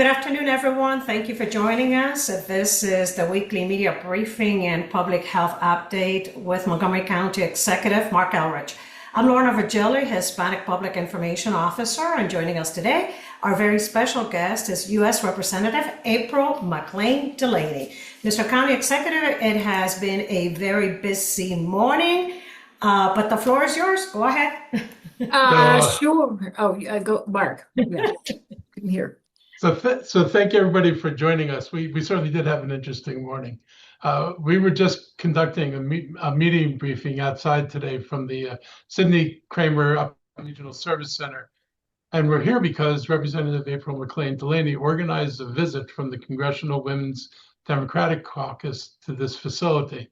Good afternoon, everyone. Thank you for joining us. This is the weekly media briefing and public health update with Montgomery County Executive Marc Elrich. I'm Lorna Virgili, Hispanic Public Information Officer, and joining us today, our very special guest is U.S. Representative April McLean Delaney. Mr. County Executive, it has been a very busy morning, but the floor is yours. Go ahead. Sure. Oh, go, Mark. Yeah, I'm here. So thank you everybody for joining us. We certainly did have an interesting morning. We were just conducting a meeting briefing outside today from the Sidney Kramer Regional Service Center. And we're here because Representative April McLean Delaney organized a visit from the Congressional Women's Democratic Caucus to this facility.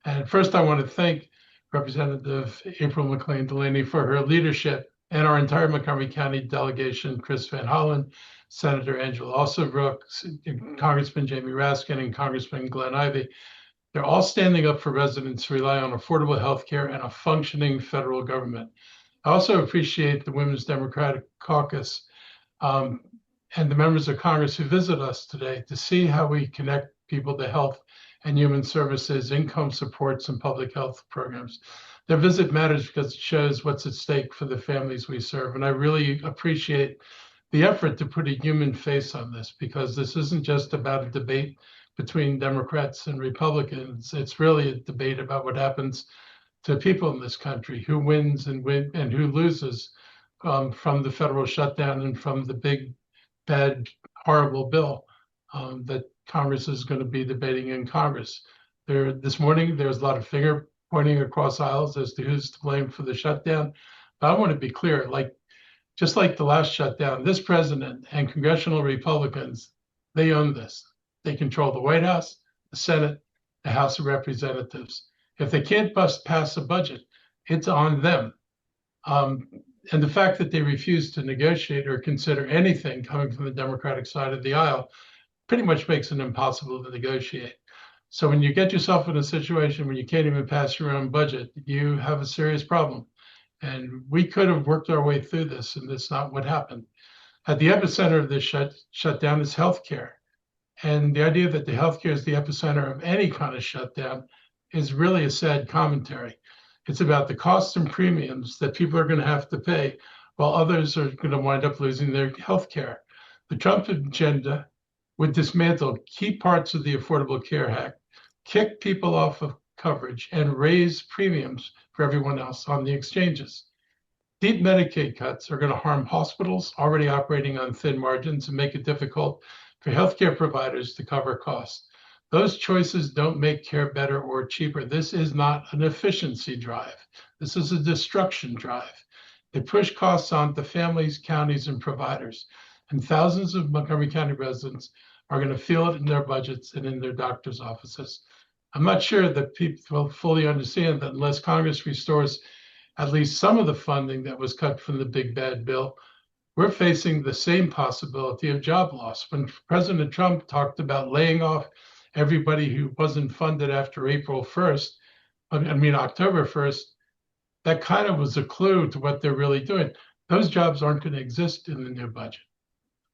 And first I want to thank Representative April McLean Delaney for her leadership and our entire Montgomery County delegation, Chris Van Hollen, Senator Angela Alsabrook, Congressman Jamie Raskin, and Congressman Glenn Ivey. They're all standing up for residents who rely on affordable health care and a functioning federal government. I also appreciate the Women's Democratic Caucus and the members of Congress who visit us today to see how we connect people to health and human services, income supports, and public health programs. Their visit matters because it shows what's at stake for the families we serve. And I really appreciate the effort to put a human face on this, because this isn't just about a debate between Democrats and Republicans. It's really a debate about what happens to people in this country, who wins and who loses from the federal shutdown and from the big, bad, horrible bill that Congress is going to be debating in Congress. This morning, there's a lot of finger pointing across aisles as to who's to blame for the shutdown. But I want to be clear, just like the last shutdown, this president and congressional Republicans, they own this. They control the White House, the Senate, the House of Representatives. If they can't pass a budget, it's on them. And the fact that they refuse to negotiate or consider anything coming from the Democratic side of the aisle pretty much makes it impossible to negotiate. So when you get yourself in a situation where you can't even pass your own budget, you have a serious problem. And we could have worked our way through this, and that's not what happened. At the epicenter of this shutdown is healthcare. And the idea that the healthcare is the epicenter of any kind of shutdown is really a sad commentary. It's about the costs and premiums that people are going to have to pay while others are going to wind up losing their healthcare. The Trump agenda would dismantle key parts of the Affordable Care Act, kick people off of coverage, and raise premiums for everyone else on the exchanges. Deep Medicaid cuts are going to harm hospitals already operating on thin margins and make it difficult for healthcare providers to cover costs. Those choices don't make care better or cheaper. This is not an efficiency drive. This is a destruction drive. They push costs onto families, counties, and providers. And thousands of Montgomery County residents are going to feel it in their budgets and in their doctor's offices. I'm not sure that people will fully understand that unless Congress restores at least some of the funding that was cut from the big bad bill, we're facing the same possibility of job loss. When President Trump talked about laying off everybody who wasn't funded after October 1st, that kind of was a clue to what they're really doing. Those jobs aren't going to exist in the new budget.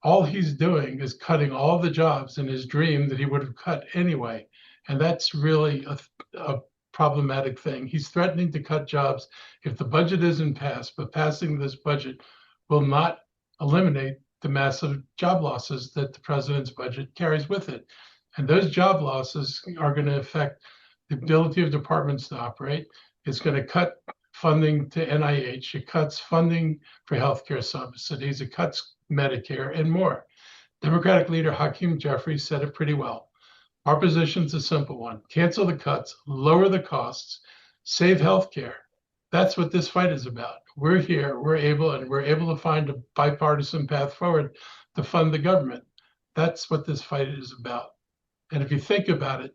All he's doing is cutting all the jobs in his dream that he would have cut anyway. And that's really a problematic thing. He's threatening to cut jobs if the budget isn't passed, but passing this budget will not eliminate the massive job losses that the president's budget carries with it. And those job losses are going to affect the ability of departments to operate. It's going to cut funding to NIH. It cuts funding for healthcare subsidies. It cuts Medicare and more. Democratic leader Hakeem Jeffries said it pretty well. Our position's a simple one. Cancel the cuts, lower the costs, save healthcare. That's what this fight is about. We're here, we're able to find a bipartisan path forward to fund the government. That's what this fight is about. And if you think about it,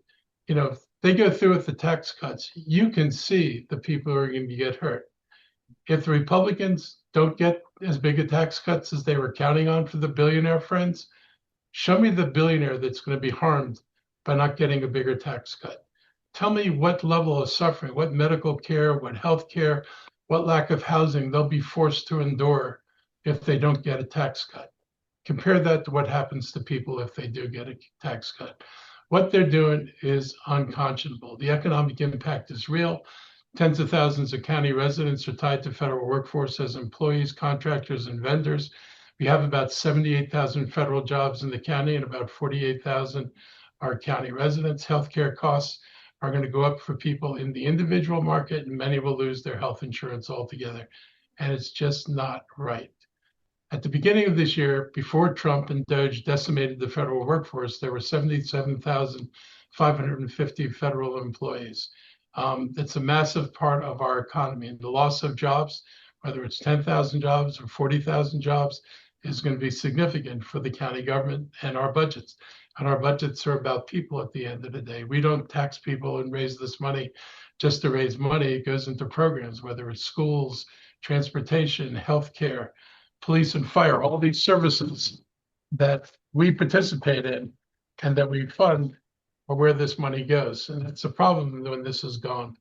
if they go through with the tax cuts, you can see the people who are going to get hurt. If the Republicans don't get as big a tax cuts as they were counting on for the billionaire friends, show me the billionaire that's going to be harmed by not getting a bigger tax cut. Tell me what level of suffering, what medical care, what health care, what lack of housing they'll be forced to endure if they don't get a tax cut. Compare that to what happens to people if they do get a tax cut. What they're doing is unconscionable. The economic impact is real. Tens of thousands of county residents are tied to federal workforce as employees, contractors, and vendors. We have about 78,000 federal jobs in the county and about 48,000 are county residents. Healthcare costs are going to go up for people in the individual market, and many will lose their health insurance altogether. And it's just not right. At the beginning of this year, before Trump and Doge decimated the federal workforce, there were 77,550 federal employees. It's a massive part of our economy, and the loss of jobs, whether it's 10,000 jobs or 40,000 jobs, is going to be significant for the county government and our budgets. And our budgets are about people at the end of the day. We don't tax people and raise this money just to raise money. It goes into programs, whether it's schools, transportation, healthcare, police and fire, all these services that we participate in and that we fund are where this money goes. And it's a problem when this is gone.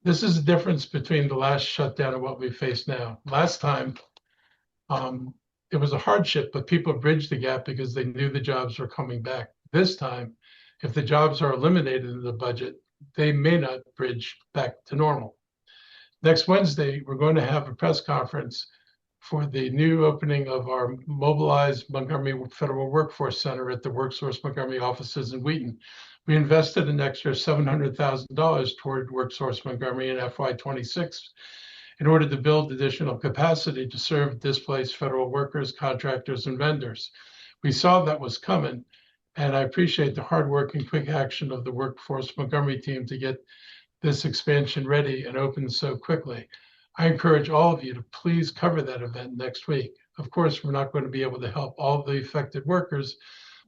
This is the difference between the last shutdown and what we face now. Last time, it was a hardship, but people bridged the gap because they knew the jobs were coming back. This time, if the jobs are eliminated in the budget, they may not bridge back to normal. Next Wednesday, we're going to have a press conference for the new opening of our mobilized Montgomery Federal Workforce Center at the WorkSource Montgomery offices in Wheaton. We invested an extra $700,000 toward WorkSource Montgomery in FY26 in order to build additional capacity to serve displaced federal workers, contractors, and vendors. We saw that was coming, and I appreciate the hard work and quick action of the Workforce Montgomery team to get this expansion ready and open so quickly. I encourage all of you to please cover that event next week. Of course, we're not going to be able to help all the affected workers,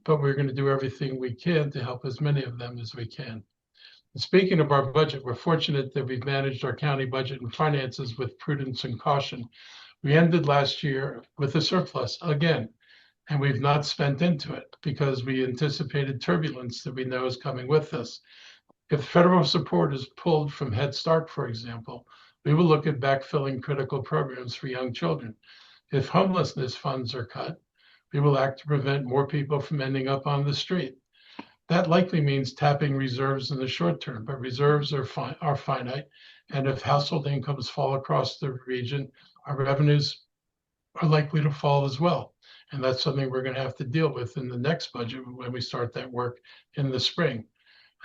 but we're going to do everything we can to help as many of them as we can. And speaking of our budget, we're fortunate that we've managed our county budget and finances with prudence and caution. We ended last year with a surplus again, and we've not spent into it because we anticipated turbulence that we know is coming with us. If federal support is pulled from Head Start, for example, we will look at backfilling critical programs for young children. If homelessness funds are cut, we will act to prevent more people from ending up on the street. That likely means tapping reserves in the short term, but reserves are finite. And if household incomes fall across the region, our revenues are likely to fall as well. And that's something we're going to have to deal with in the next budget when we start that work in the spring.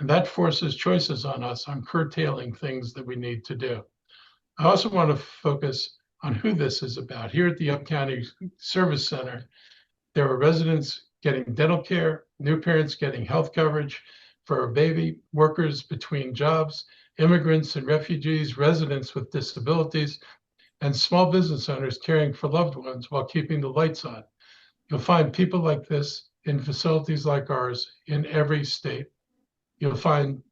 And that forces choices on us on curtailing things that we need to do. I also want to focus on who this is about. Here at the Up County Service Center, there are residents getting dental care, new parents getting health coverage for a baby, workers between jobs, immigrants and refugees, residents with disabilities, and small business owners caring for loved ones while keeping the lights on. You'll find people like this in facilities like ours in every state. You'll find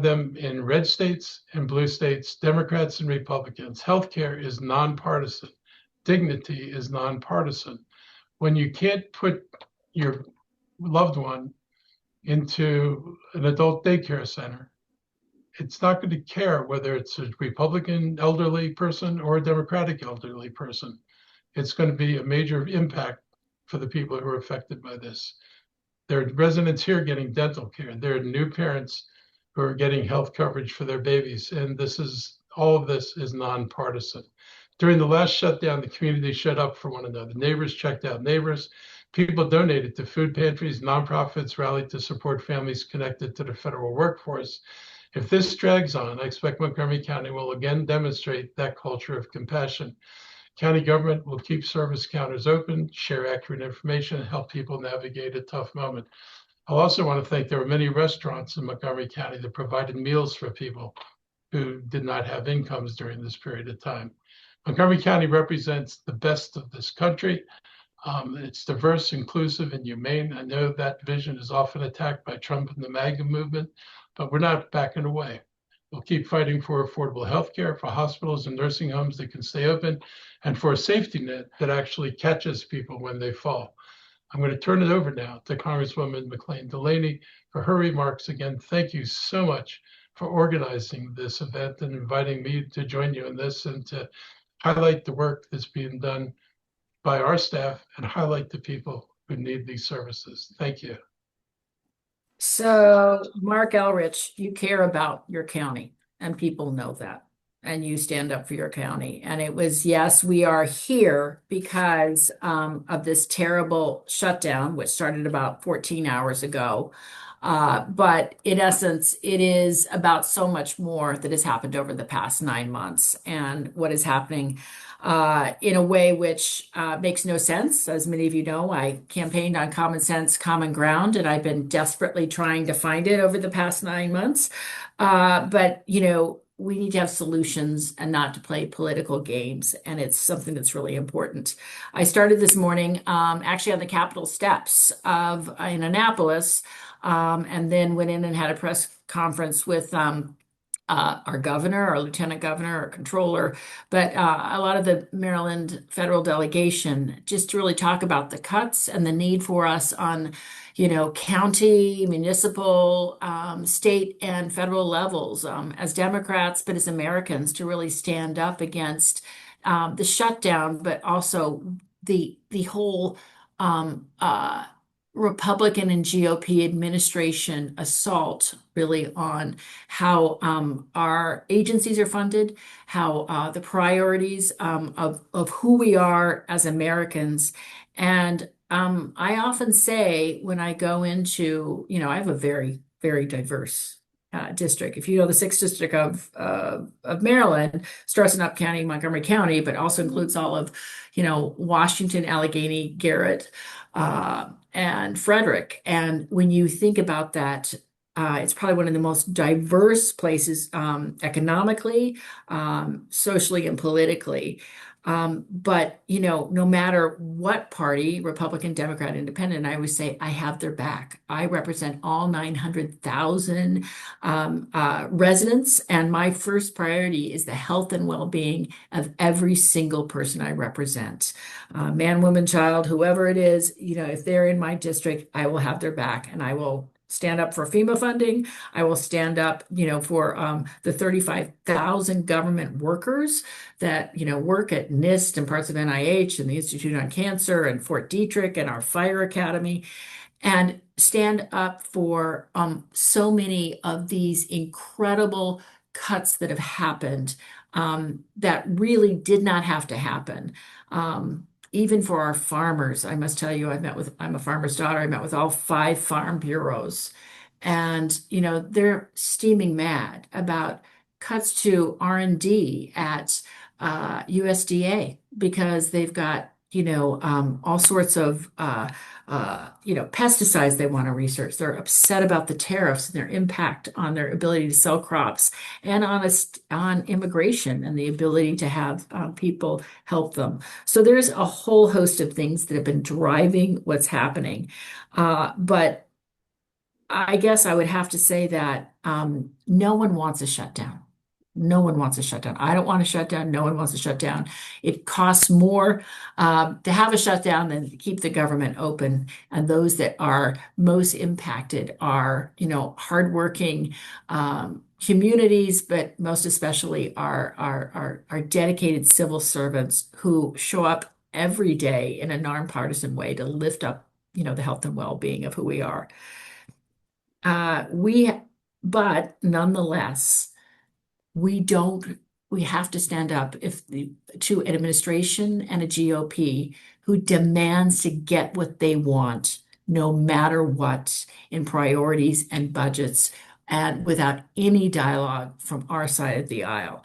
them in red states and blue states, Democrats and Republicans. Healthcare is nonpartisan. Dignity is nonpartisan. When you can't put your loved one into an adult daycare center, it's not going to care whether it's a Republican elderly person or a Democratic elderly person. It's going to be a major impact for the people who are affected by this. There are residents here getting dental care. There are new parents who are getting health coverage for their babies. And all of this is nonpartisan. During the last shutdown, the community shut up for one another. Neighbors checked out neighbors. People donated to food pantries. Nonprofits rallied to support families connected to the federal workforce. If this drags on, I expect Montgomery County will again demonstrate that culture of compassion. County government will keep service counters open, share accurate information, and help people navigate a tough moment. I also want to thank there were many restaurants in Montgomery County that provided meals for people who did not have incomes during this period of time. Montgomery County represents the best of this country. It's diverse, inclusive, and humane. I know that vision is often attacked by Trump and the MAGA movement, but we're not backing away. We'll keep fighting for affordable health care, for hospitals and nursing homes that can stay open, and for a safety net that actually catches people when they fall. I'm going to turn it over now to Congresswoman McLean Delaney for her remarks. Again, thank you so much for organizing this event and inviting me to join you in this and to highlight the work that's being done by our staff and highlight the people who need these services. Thank you. So, Marc Elrich, you care about your county, and people know that, and you stand up for your county. And it was, yes, we are here because of this terrible shutdown, which started about 14 hours ago. But in essence, it is about so much more that has happened over the past 9 months, and what is happening in a way which makes no sense. As many of you know, I campaigned on common sense, common ground, and I've been desperately trying to find it over the past 9 months. But, we need to have solutions and not to play political games. And it's something that's really important. I started this morning actually on the Capitol steps in Annapolis, and then went in and had a press conference with our governor, our lieutenant governor, our controller, but a lot of the Maryland federal delegation, just to really talk about the cuts and the need for us on, county, municipal, state, and federal levels as Democrats, but as Americans, to really stand up against the shutdown, but also the whole Republican and GOP administration assault really on how our agencies are funded, how the priorities of who we are as Americans. And I often say when I go into, I have a very, very diverse district. If you know the sixth district of Maryland, starts in Up County, Montgomery County, but also includes all of, Washington, Allegheny, Garrett, and Frederick. And when you think about that, it's probably one of the most diverse places economically, socially, and politically. But, no matter what party, Republican, Democrat, Independent, I always say I have their back. I represent all 900,000 residents, and my first priority is the health and well-being of every single person I represent. Man, woman, child, whoever it is, if they're in my district, I will have their back, and I will stand up for FEMA funding. I will stand up, for the 35,000 government workers that, work at NIST and parts of NIH and the Institute on Cancer and Fort Detrick and our fire academy, and stand up for so many of these incredible cuts that have happened that really did not have to happen. Even for our farmers, I must tell you, I'm a farmer's daughter. I met with all 5 farm bureaus, and, they're steaming mad about cuts to R&D at USDA because they've got, all sorts of, pesticides they want to research. They're upset about the tariffs and their impact on their ability to sell crops, and on immigration and the ability to have people help them. So there's a whole host of things that have been driving what's happening. But I guess I would have to say that no one wants a shutdown. No one wants a shutdown. I don't want a shutdown. No one wants a shutdown. It costs more to have a shutdown than to keep the government open. And those that are most impacted are, hardworking communities, but most especially our dedicated civil servants who show up every day in a nonpartisan way to lift up, the health and well-being of who we are. But nonetheless, we have to stand up to an administration and a GOP who demands to get what they want, no matter what, in priorities and budgets, and without any dialogue from our side of the aisle.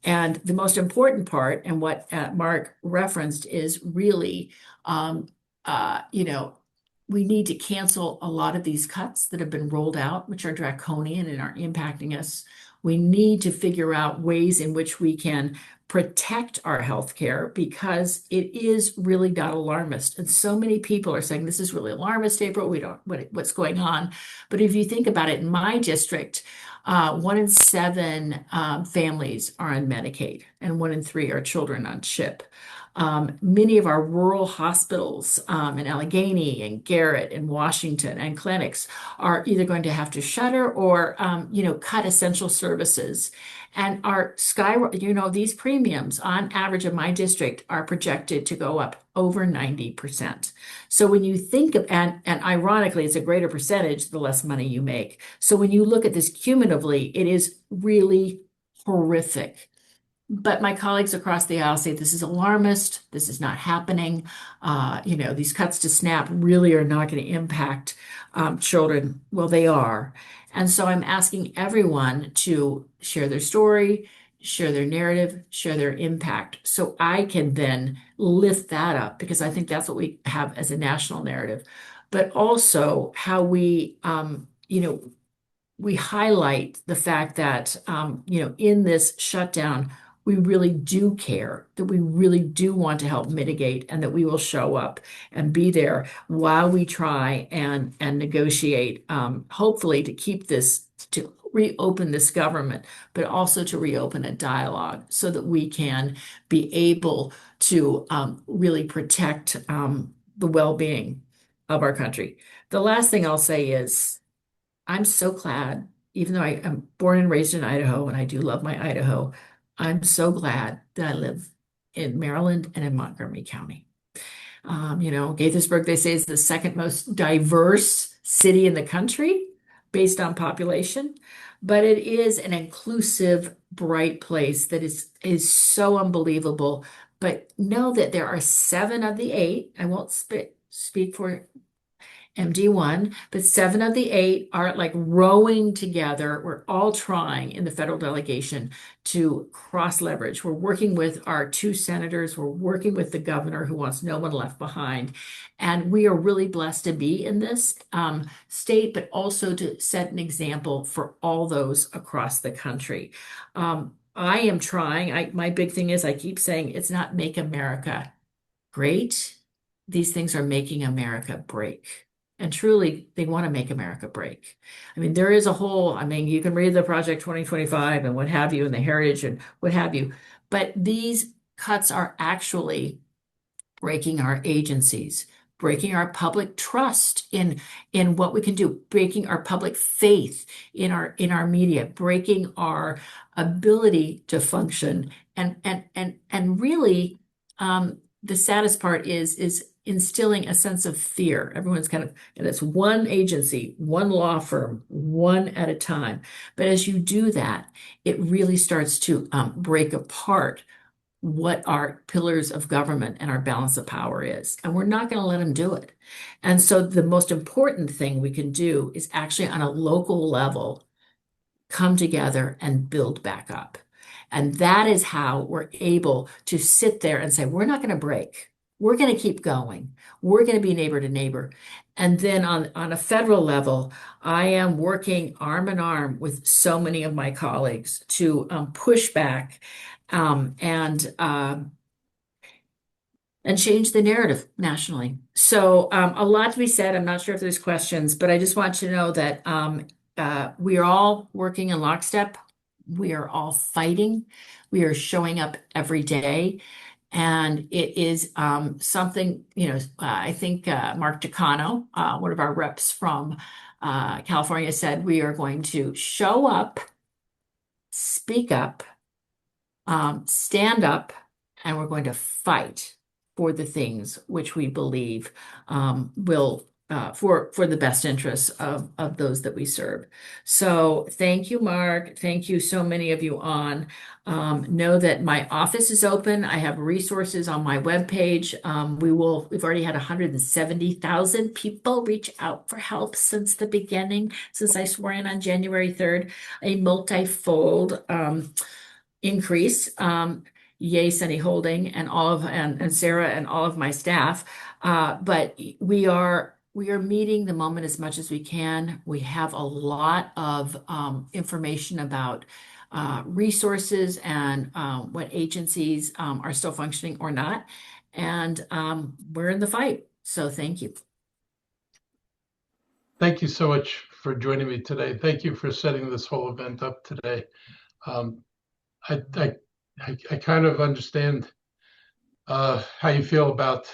And the most important part, and what Marc referenced, is really, we need to cancel a lot of these cuts that have been rolled out, which are draconian and are impacting us. We need to figure out ways in which we can protect our health care, because it is really not alarmist. And so many people are saying, this is really alarmist, April. We don't, what's going on? But if you think about it, in my district, 1 in 7 families are on Medicaid, and 1 in 3 are children on CHIP. Many of our rural hospitals in Allegheny and Garrett and Washington and clinics are either going to have to shutter or, cut essential services. And these premiums on average in my district are projected to go up over 90%. So when you think of, and ironically, it's a greater percentage the less money you make. So when you look at this cumulatively, it is really horrific. But my colleagues across the aisle say this is alarmist. This is not happening. These cuts to SNAP really are not going to impact children. Well, they are. And so I'm asking everyone to share their story, share their narrative, share their impact, so I can then lift that up because I think that's what we have as a national narrative. But also how we highlight the fact that, in this shutdown, we really do care, that we really do want to help mitigate, and that we will show up and be there while we try and negotiate, hopefully to keep this, to reopen this government, but also to reopen a dialogue so that we can be able to really protect the well-being of our country. The last thing I'll say is, I'm so glad, even though I am born and raised in Idaho, and I do love my Idaho, I'm so glad that I live in Maryland and in Montgomery County. Gaithersburg, they say, is the second most diverse city in the country based on population, but it is an inclusive, bright place that is so unbelievable. But know that there are 7 of the 8, I won't speak for MD1, but 7 of the 8 are like rowing together. We're all trying in the federal delegation to cross leverage. We're working with our 2 senators. We're working with the governor who wants no one left behind. And we are really blessed to be in this state, but also to set an example for all those across the country. I am trying. My big thing is I keep saying it's not make America great. These things are making America break. And truly, they want to make America break. I mean, there is a whole, you can read the Project 2025 and what have you, and the Heritage and what have you, but these cuts are actually breaking our agencies, breaking our public trust in what we can do, breaking our public faith in our media, breaking our ability to function. And really, the saddest part is instilling a sense of fear. Everyone's and it's one agency, one law firm, one at a time. But as you do that, it really starts to break apart what our pillars of government and our balance of power is. And we're not going to let them do it. And so the most important thing we can do is actually on a local level, come together and build back up. And that is how we're able to sit there and say, we're not going to break. We're going to keep going. We're going to be neighbor to neighbor. And then on a federal level, I am working arm in arm with so many of my colleagues to push back and change the narrative nationally. So a lot to be said. I'm not sure if there's questions, but I just want you to know that we are all working in lockstep. We are all fighting. We are showing up every day. And it is something, I think Mark Decano, one of our reps from California, said we are going to show up, speak up, stand up, and we're going to fight for the things which we believe will for the best interests of those that we serve. So thank you, Mark. Thank you, so many of you on. Know that my office is open. I have resources on my webpage. We've already had 170,000 people reach out for help since the beginning, since I swore in on January 3rd, a multifold increase. Yay, Sunny Holding and Sarah and all of my staff. But we are meeting the moment as much as we can. We have a lot of information about resources and what agencies are still functioning or not. And we're in the fight. So thank you. Thank you so much for joining me today. Thank you for setting this whole event up today. I kind of understand how you feel about,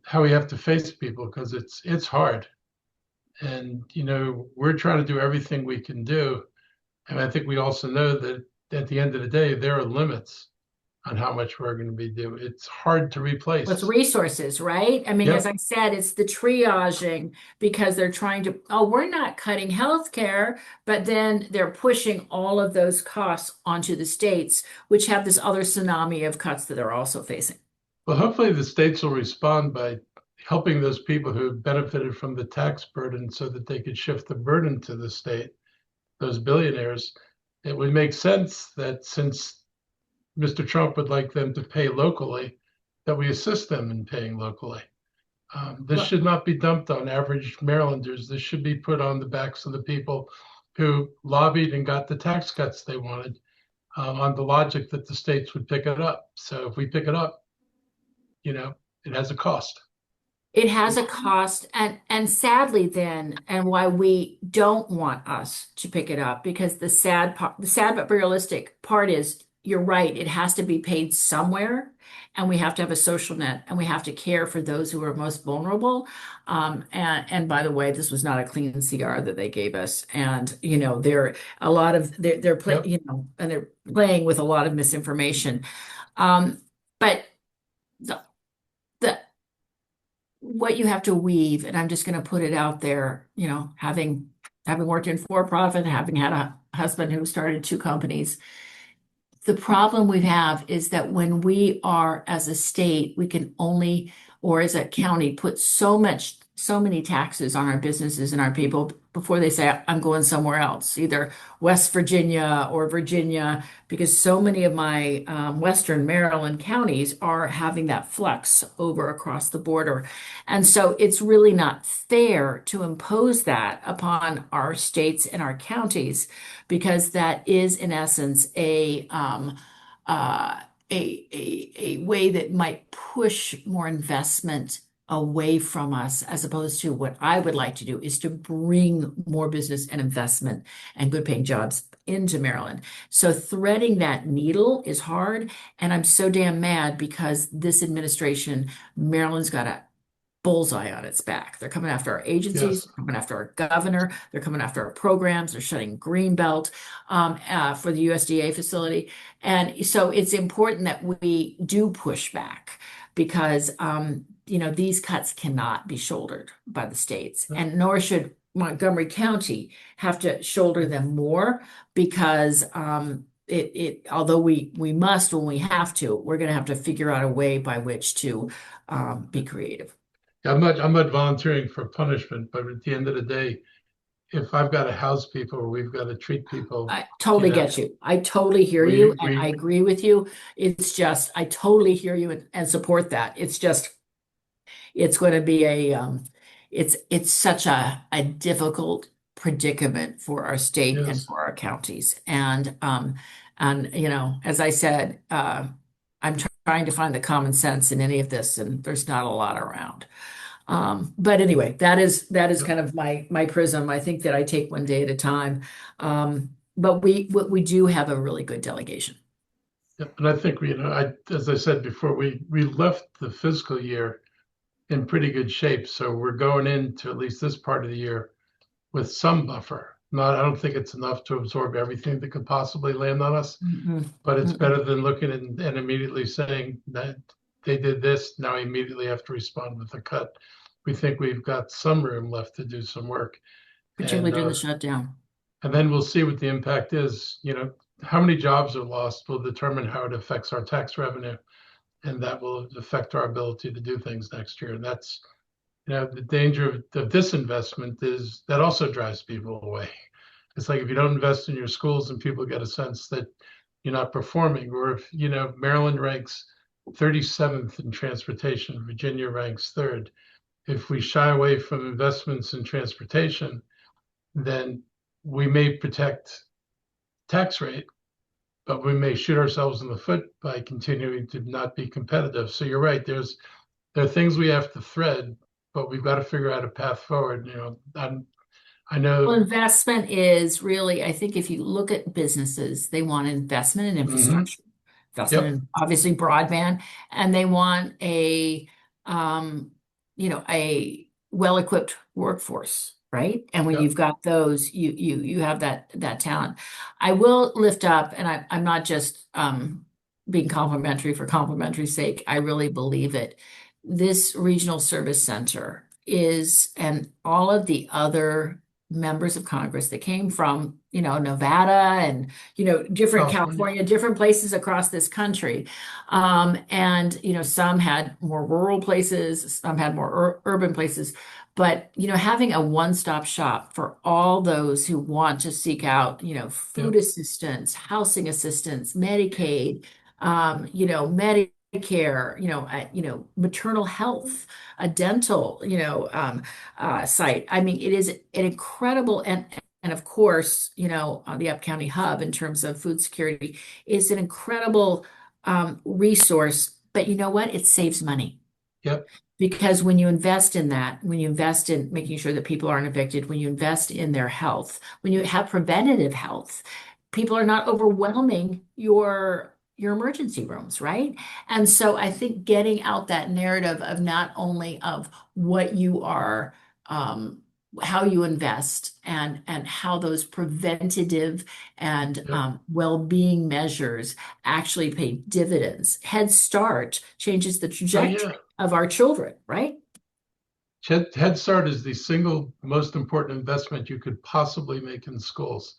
how we have to face people, because it's hard. And, we're trying to do everything we can do. And I think we also know that at the end of the day, there are limits on how much we're going to be doing. It's hard to With replace. resources, right? I mean, as Yep. I said, it's the triaging because they're trying to, oh, we're not cutting healthcare, but then they're pushing all of those costs onto the states, which have this other tsunami of cuts that they're also facing. Well, hopefully the states will respond by helping those people who benefited from the tax burden so that they could shift the burden to the state, those billionaires. It would make sense that since Mr. Trump would like them to pay locally, that we assist them in paying locally. This Well, should not be dumped on average Marylanders. This should be put on the backs of the people who lobbied and got the tax cuts they wanted, on the logic that the states would pick it up. So if we pick it up, it has a cost. it has a cost, and sadly then, and why we don't want us to pick it up, because the sad but realistic part is, you're right, it has to be paid somewhere, and we have to have a social net, and we have to care for those who are most vulnerable. And by the way, this was not a clean CR that they gave us, and they're a lot of they're play, Yep. and they're playing with a lot of misinformation. But the the what you have to weave, and I'm just going to put it out there, having worked in for profit, having had a husband who started two companies, the problem we have is that when we are, as a state, we can only, or as a county, put so many taxes on our businesses and our people before they say, I'm going somewhere else, either West Virginia or Virginia, because so many of my Western Maryland counties are having that flex over across the border. And so it's really not fair to impose that upon our states and our counties, because that is, in essence, uh, a way that might push more investment away from us, as opposed to what I would like to do is to bring more business and investment and good paying jobs into Maryland. So threading that needle is hard. And I'm so damn mad because this administration, Maryland's got a bullseye on its back. They're coming after our agencies, Yes. they're coming after our governor, they're coming after our programs, they're shutting Greenbelt for the USDA facility. And so it's important that we do push back, because these cuts cannot be shouldered by the states, and nor should Montgomery County have to shoulder them more, because although we must, when we have to, we're going to have to figure out a way by which to be creative. I'm not volunteering for punishment, but at the end of the day, if I've got to house people or we've got to treat people, I you totally know, get you. I totally hear you, we and I we agree with you. It's just, I totally hear you and support that. It's just, it's going to be it's such a difficult predicament for our state and yes. for our counties. And as I said, I'm trying to find the common sense in any of this, and there's not a lot around. But anyway, that is Yep. kind of my prism. I think that I take one day at a time. But we do have a really good delegation. Yep. And I think as I said before, we left the fiscal year in pretty good shape. So we're going into at least this part of the year with some buffer. Not, I don't think it's enough to absorb everything that could possibly land on us, Mhm. but it's Mhm. better than looking and immediately saying that they did this. Now I immediately have to respond with a cut. We think we've got some room left to do some work, Particularly and during the uh, shutdown. and then we'll see what the impact is. How many jobs are lost will determine how it affects our tax revenue, and that will affect our ability to do things next year. And that's the danger of disinvestment is that also drives people away. It's like if you don't invest in your schools and people get a sense that you're not performing, or if Maryland ranks 37th in transportation, Virginia ranks third. If we shy away from investments in transportation, then we may protect tax rate, but we may shoot ourselves in the foot by continuing to not be competitive. So you're right. There are things we have to thread, but we've got to figure out a path forward. I Well, know. investment is really, I think if you look at businesses, they want investment in Mhm. infrastructure. investment Yep. in obviously broadband, and they want um, a well-equipped workforce, right? And when Yep. you've got those, you have that talent. I will lift up, and I'm not just being complimentary for complimentary sake. I really believe it. This regional service center is, and all of the other members of Congress that came from, Nevada and, different California. California, different places across this country. And, some had more rural places, some had more urban places. But, having a one-stop shop for all those who want to seek out, food Yep. assistance, housing assistance, Medicaid, Medicare, maternal health, a dental, site. I mean, it is an incredible and of course, the Up County Hub in terms of food security is an incredible resource. But you know what? It saves money. Yep. Because when you invest in that, when you invest in making sure that people aren't evicted, when you invest in their health, when you have preventative health, people are not overwhelming your emergency rooms, right? And so I think getting out that narrative of not only of what you are, how you invest and how those preventative and Yep. well-being measures actually pay dividends. Head Start changes the Oh yeah. trajectory of our children, right? Head Start is the single most important investment you could possibly make in schools.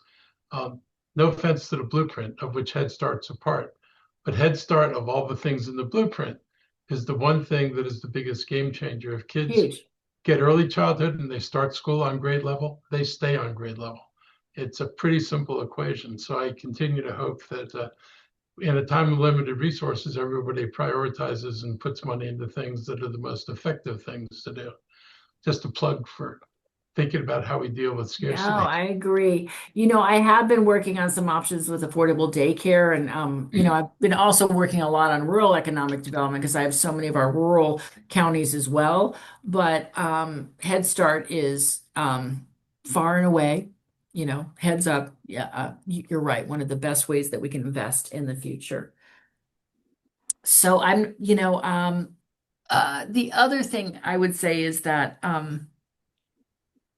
Um, no offense to the blueprint, of which Head Start's a part, but Head Start, of all the things in the blueprint, is the one thing that is the biggest game changer. If kids Huge. get early childhood and they start school on grade level, they stay on grade level. It's a pretty simple equation. So I continue to hope that in a time of limited resources, everybody prioritizes and puts money into things that are the most effective things to do. Just a plug for thinking about how we deal with No, scarcity. I agree. I have been working on some options with affordable daycare and I've been also working a lot on rural economic development because I have so many of our rural counties as well. But Head Start is far and away, heads up. Yeah, you're right. One of the best ways that we can invest in the future. So the other thing I would say is that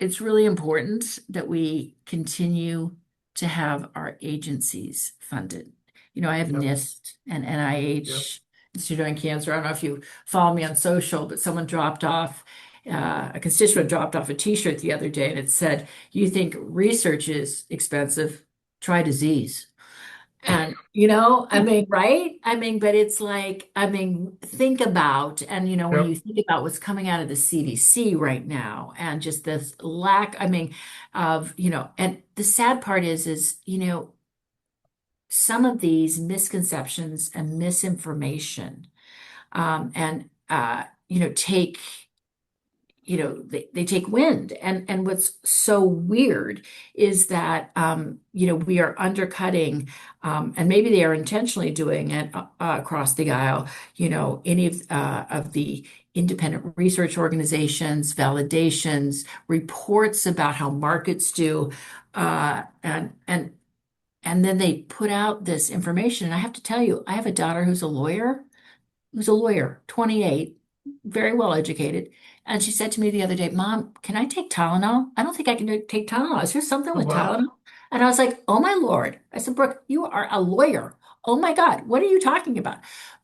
it's really important that we continue to have our agencies funded. I have Yep. NIST and Yep. NIH, Institute on Cancer. I don't know if you follow me on social, but someone dropped off, a constituent dropped off a T-shirt the other day and it said, "You think research is expensive? Try disease." And, I mean, right? I mean, but it's like, I mean, think about, and, when you Yep. think about what's coming out of the CDC right now and just this lack, I mean, of, and the sad part is, some of these misconceptions and misinformation, and, take they take wind and what's so weird is that we are undercutting and maybe they are intentionally doing it across the aisle, any of the independent research organizations, validations, reports about how markets do, and then they put out this information. And I have to tell you, I have a daughter who's a lawyer, 28, very well educated. And she said to me the other day, "Mom, can I take Tylenol? I don't think I can take Tylenol. Is there something Oh, with wow. Tylenol?" And I was like, "Oh my Lord." I said, "Brooke, you are a lawyer. Oh my God, what are you talking about?"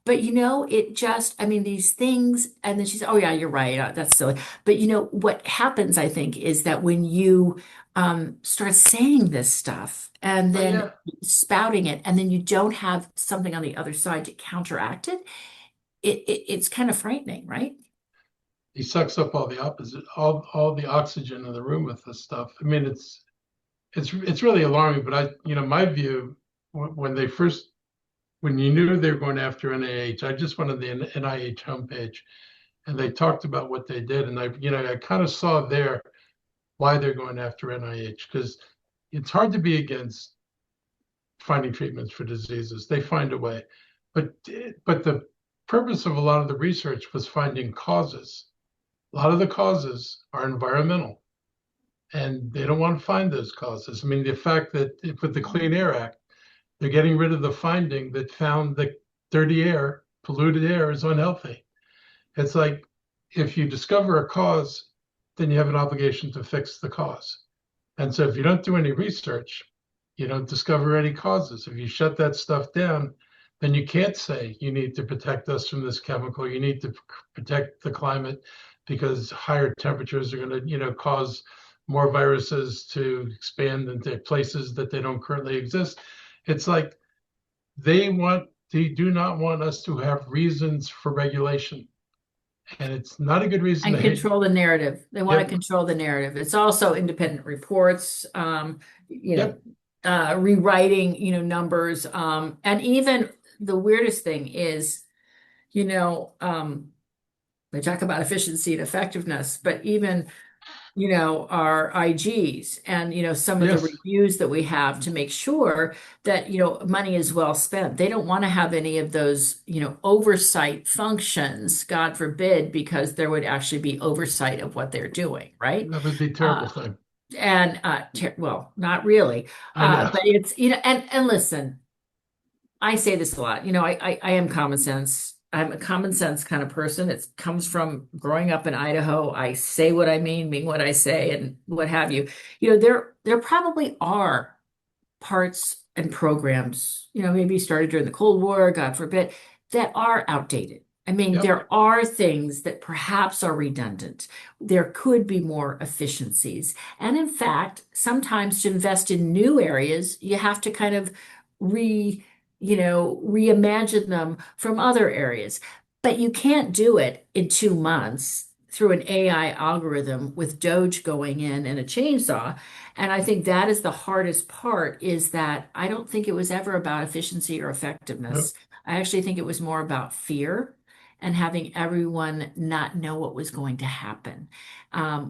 But it just, I mean, these things, and then she said, "Oh yeah, you're right. That's silly." But what happens, I think, is that when you start saying this stuff and Oh, then yeah. spouting it, and then you don't have something on the other side to counteract it, it's kind of frightening, right? He sucks up all the opposite, all the oxygen in the room with this stuff. I mean, it's really alarming. But my view when they first when you knew they were going after NIH, I just went on the NIH homepage and they talked about what they did, and I kind of saw there why they're going after NIH because it's hard to be against finding treatments for diseases. They find a way, but the purpose of a lot of the research was finding causes. A lot of the causes are environmental, and they don't want to find those causes. I mean, the fact that with the Clean Air Act, they're getting rid of the finding that found dirty air, polluted air is unhealthy. It's like if you discover a cause, then you have an obligation to fix the cause. And so if you don't do any research, you don't discover any causes. If you shut that stuff down, then you can't say you need to protect us from this chemical. You need to protect the climate because higher temperatures are going to, cause more viruses to expand into places that they don't currently exist. It's like they do not want us to have reasons for regulation. And it's not a good reason And to hate. control the narrative. They want to Yep. control the narrative. It's also independent reports, Yep. Rewriting, numbers. And even the weirdest thing is, they talk about efficiency and effectiveness, but even, our IGs and, some of the Yes. reviews that we have to make sure that, money is well spent. They don't want to have any of those, oversight functions, God forbid, because there would actually be oversight of what they're doing, right? That would be a terrible thing. And well, not really. I know. But it's, and listen, I say this a lot. I am common sense. I'm a common sense kind of person. It comes from growing up in Idaho. I say what I mean what I say, and what have you. There probably are parts and programs, maybe started during the Cold War, God forbid, that are outdated. I mean, Yep. there are things that perhaps are redundant. There could be more efficiencies. And in fact, sometimes to invest in new areas, you have to kind of reimagine them from other areas. But you can't do it in 2 months through an AI algorithm with Doge going in and a chainsaw. And I think that is the hardest part, is that I don't think it was ever about efficiency or effectiveness. Yep. I actually think it was more about fear and having everyone not know what was going to happen,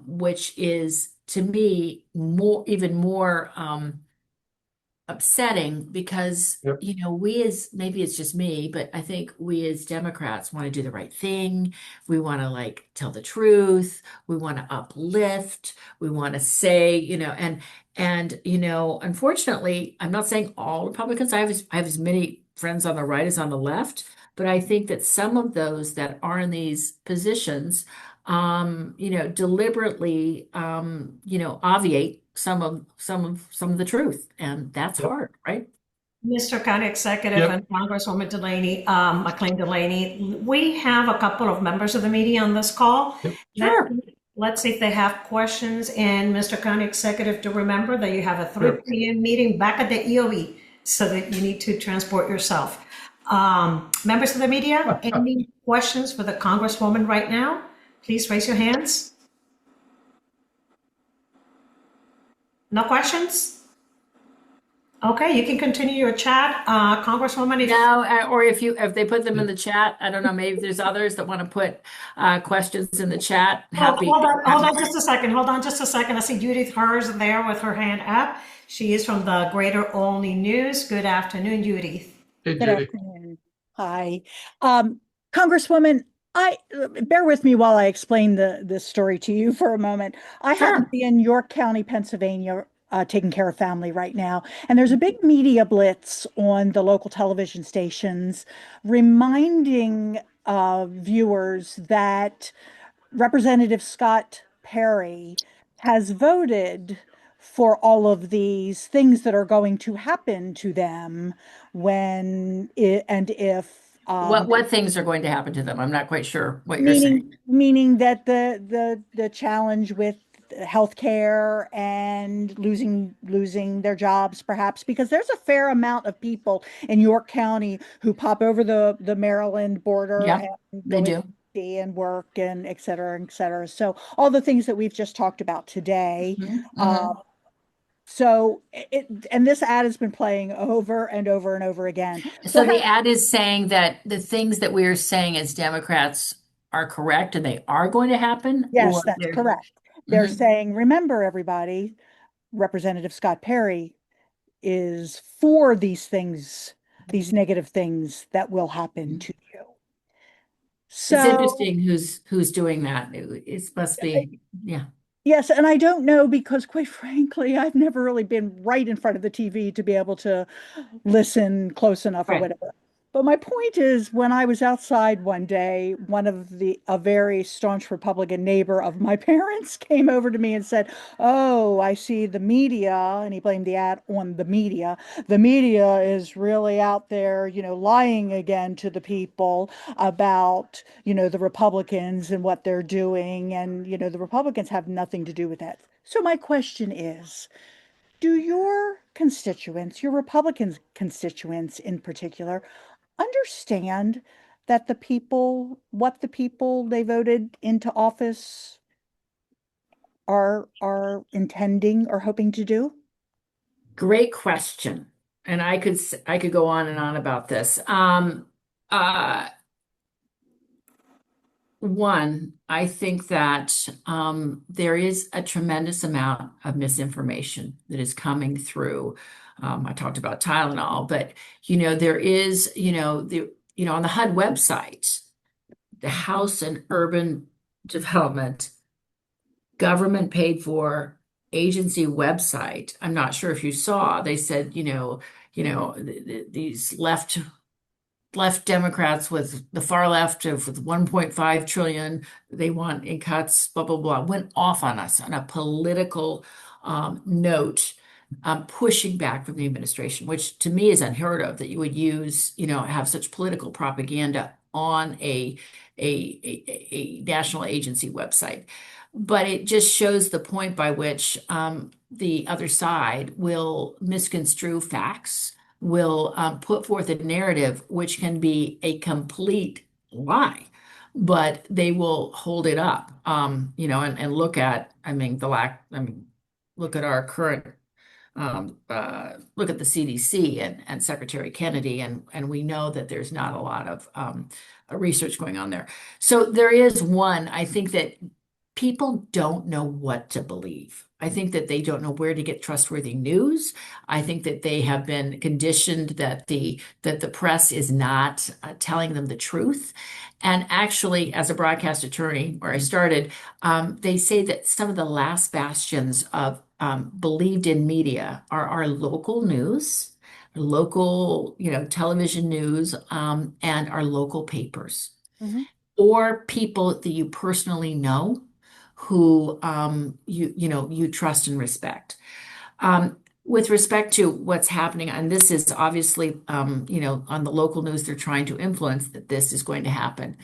which is to me even more upsetting because, Yep. we maybe it's just me, but I think we as Democrats want to do the right thing. We want to tell the truth. We want to uplift. We want to say, and unfortunately, I'm not saying all Republicans. I have as many friends on the right as on the left, but I think that some of those that are in these positions, deliberately, obviate some of the truth, and that's Yep. hard, right? Mr. County Executive Yep. and Congresswoman Delaney, McLean Delaney, we have a couple of members of the media on this call. Yep. Sure. Let's see if they have questions. And Mr. County Executive, to remember that you have a 3 Sure. p.m. meeting back at the EOE, so that you need to transport yourself. Members of the media, any questions for the Congresswoman right now? Please raise your hands. No questions? Okay, you can continue your chat, Congresswoman. No, or if they put them in the chat, I don't know, maybe there's others that want to put questions in the chat. Hold on just a second. Hold on just a second. I see Judith Hers there with her hand up. She is from the Greater Olney News. Good afternoon, Judith. Hey, Good Judy. afternoon. Hi. Congresswoman, bear with me while I explain this story to you for a moment. I happen to Sure. be in York County, Pennsylvania, taking care of family right now. And there's a big media blitz on the local television stations reminding viewers that Representative Scott Perry has voted for all of these things that are going to happen to them when and if What things are going to happen to them? I'm not quite sure what you're saying. meaning that the challenge with healthcare and losing their jobs, perhaps, because there's a fair amount of people in York County who pop over the Maryland border Yeah, and they go do. and work and et cetera, et cetera. So all the things that we've just talked about today. Mhm, Um, mhm. so and this ad has been playing over and over and over again. So the ad is saying that the things that we're saying as Democrats are correct and they are going to happen, Yes, or that's they're. correct. They're Mhm. saying, remember, everybody, Representative Scott Perry is for these things, these negative things that will happen to you. It's So, interesting who's doing that. It must be, yeah. yes, and I don't know because, quite frankly, I've never really been right in front of the TV to be able to listen close enough or Right. whatever. But my point is, when I was outside one day, a very staunch Republican neighbor of my parents came over to me and said, "Oh, I see the media," and he blamed the ad on the media. "The media is really out there, lying again to the people about, the Republicans and what they're doing. And, the Republicans have nothing to do with that." So my question is, do your constituents, your Republican constituents in particular, understand that what the people they voted into office are intending or hoping to do? Great question. And I could go on and on about this. Uh, One, I think that there is a tremendous amount of misinformation that is coming through. I talked about Tylenol, but there is, on the HUD website, the House and Urban Development government paid for agency website. I'm not sure if you saw, they said, these left Democrats with the far left of with 1.5 trillion they want in cuts, blah, blah, blah, went off on us on a political note, pushing back from the administration, which to me is unheard of that you would use, have such political propaganda on a national agency website. But it just shows the point by which the other side will misconstrue facts, will put forth a narrative which can be a complete lie, but they will hold it up, and look at, look at our current, look at the CDC and Secretary Kennedy, and we know that there's not a lot of research going on there. So there is one, I think that people don't know what to believe. I think that they don't know where to get trustworthy news. I think that they have been conditioned that the press is not telling them the truth. And actually, as a broadcast attorney, where I started, they say that some of the last bastions of believed in media are our local news, local, television news, and our local papers, Mhm. or people that you personally know who you trust and respect. With respect to what's happening, and this is obviously on the local news, they're trying to influence that this is going to happen.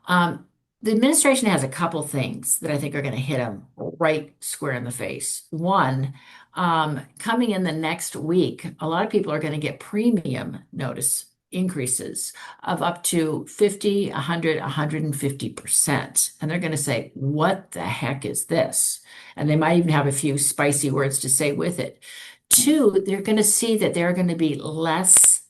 The administration has a couple things that I think are going to hit them right square in the face. One, coming in the next week, a lot of people are going to get premium notice increases of up to 50, 100, 150%. And they're going to say, what the heck is this? And they might even have a few spicy words to say with it. Two, they're going to see that there are going to be less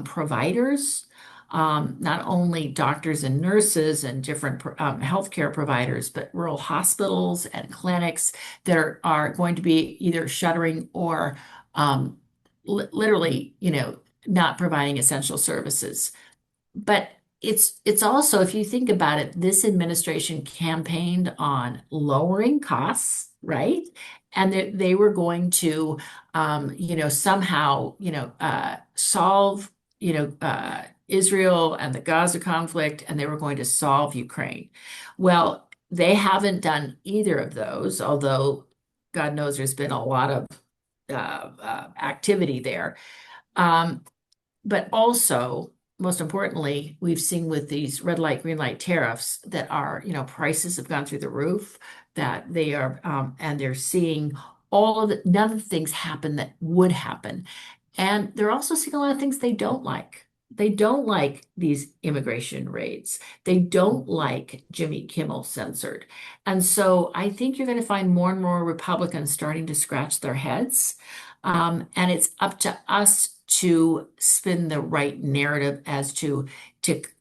providers, not only doctors and nurses and different healthcare providers, but rural hospitals and clinics that are going to be either shuttering or literally, not providing essential services. But it's also, if you think about it, this administration campaigned on lowering costs, right? And they were going to, somehow, solve, Israel and the Gaza conflict, and they were going to solve Ukraine. Well, they haven't done either of those, although God knows there's been a lot of activity there. But also, most importantly, we've seen with these red light, green light tariffs that are, prices have gone through the roof, that they are, and they're seeing none of the things happen that would happen. And they're also seeing a lot of things they don't like. They don't like these immigration raids. They don't like Jimmy Kimmel censored. And so I think you're going to find more and more Republicans starting to scratch their heads. And it's up to us to spin the right narrative as to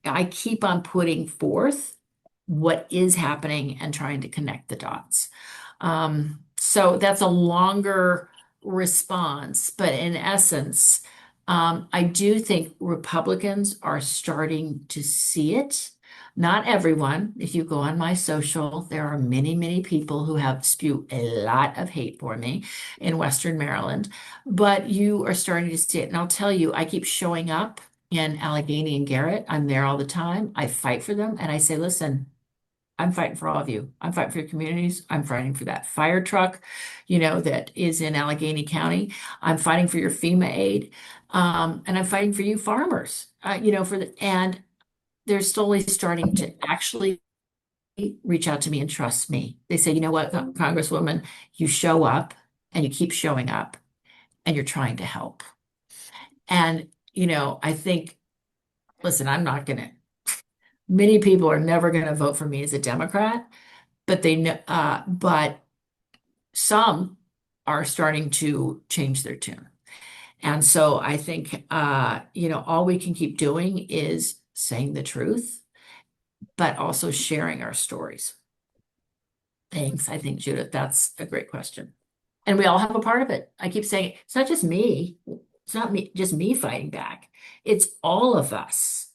I keep on putting forth what is happening and trying to connect the dots. So that's a longer response, but in essence, I do think Republicans are starting to see it. Not everyone. If you go on my social, there are many, many people who have spewed a lot of hate for me in Western Maryland, but you are starting to see it. And I'll tell you, I keep showing up in Allegheny and Garrett. I'm there all the time. I fight for them and I say, listen, I'm fighting for all of you. I'm fighting for your communities. I'm fighting for that fire truck, that is in Allegheny County. I'm fighting for your FEMA aid. And I'm fighting for you farmers, and they're slowly starting to actually reach out to me and trust me. They say, you know what, Congresswoman, you show up and you keep showing up and you're trying to help. And, I think, listen, many people are never going to vote for me as a Democrat, but they know, but some are starting to change their tune. And so I think, all we can keep doing is saying the truth, but also sharing our stories. Thanks. I think, Judith, that's a great question. And we all have a part of it. I keep saying it's not just me. It's not me, just me fighting back. It's all of us,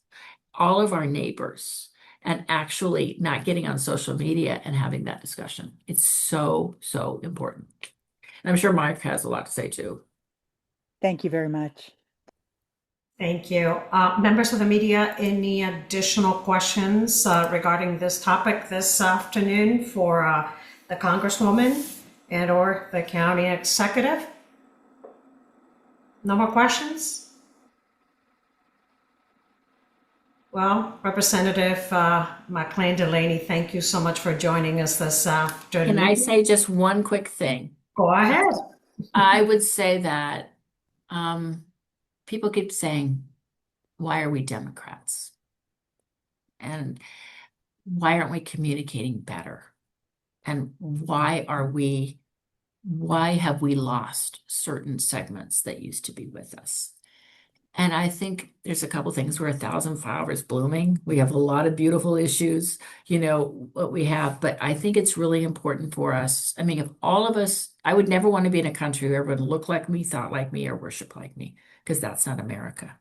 all of our neighbors, and actually not getting on social media and having that discussion. It's so, so important. And I'm sure Mike has a lot to say too. Thank you very much. Thank you. Members of the media, any additional questions regarding this topic this afternoon for the Congresswoman and or the county executive? No more questions? Well, Representative McLean Delaney, thank you so much for joining us this afternoon. Can I say just one quick thing? Go ahead. I would say that people keep saying, why are we Democrats? And why aren't we communicating better? And why have we lost certain segments that used to be with us? And I think there's a couple things. We're 1,000 flowers blooming. We have a lot of beautiful issues, what we have. But I think it's really important for us. I mean, if all of us, I would never want to be in a country where everyone looked like me, thought like me, or worshiped like me, because that's not America.